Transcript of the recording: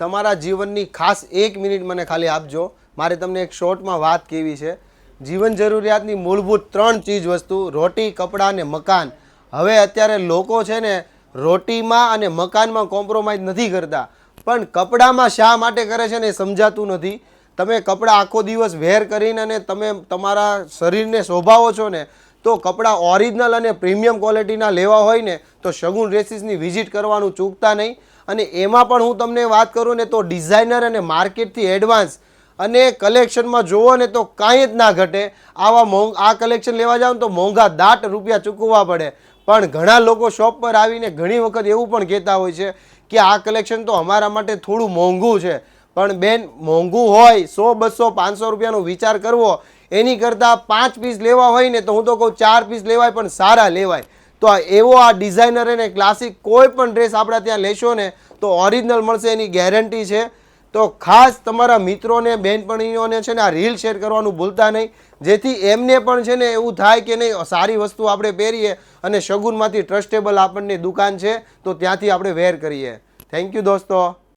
તમારા જીવનની ખાસ 1 મિનિટ મને ખાલી આપજો. મારે તમને એક શોર્ટમાં વાત કહેવી છે. જીવન જરૂરિયાતની મૂળભૂત 3 ચીજ વસ્તુ, રોટી, કપડાં અને મકાન. હવે અત્યારે લોકો છે ને રોટીમાં અને મકાનમાં કોમ્પ્રોમાઇઝ નથી કરતા, પણ કપડામાં શા માટે કરે છે ને એ સમજાતું નથી. તમે કપડાં આખો દિવસ વેર કરીને અને તમે તમારા શરીરને શોભાવો છો ને, તો કપડાં ઓરિજિનલ અને પ્રીમિયમ ક્વોલિટીના લેવા હોય ને તો શગુન ડ્રેસીસની વિઝિટ કરવાનું ચૂકતા નહીં. અને એમાં પણ હું તમને વાત કરું ને તો ડિઝાઇનર અને માર્કેટથી એડવાન્સ અને કલેક્શનમાં જુઓ ને તો કાંઈ જ ના ઘટે. આ કલેક્શન લેવા જાઓ ને તો મોંઘા દાટ રૂપિયા ચૂકવવા પડે. પણ ઘણા લોકો શોપ પર આવીને ઘણી વખત એવું પણ કહેતા હોય છે કે આ કલેક્શન તો અમારા માટે થોડું મોંઘું છે. પણ બેન, મોંઘું હોય 100, 200, 500 રૂપિયાનો વિચાર કરવો એની કરતાં 5 પીસ લેવા હોય ને તો હું તો કહું 4 પીસ લેવાય, પણ સારા લેવાય. તો આ ડિઝાઇનર અને ક્લાસિક કોઈ પણ ડ્રેસ આપણે ત્યાં લેશો ને તો ઓરિજિનલ મળશે, એની ગેરંટી છે. તો ખાસ તમારા મિત્રોને, બહેનપણીઓને છે ને આ રીલ શેર કરવાનું ભૂલતા નહીં, જેથી એમને પણ છે ને એવું થાય કે નહીં સારી વસ્તુ આપણે પહેરીએ અને શગુનમાંથી ટ્રસ્ટેબલ આપણને દુકાન છે તો ત્યાંથી આપણે વેર કરીએ. થેન્ક યુ દોસ્તો.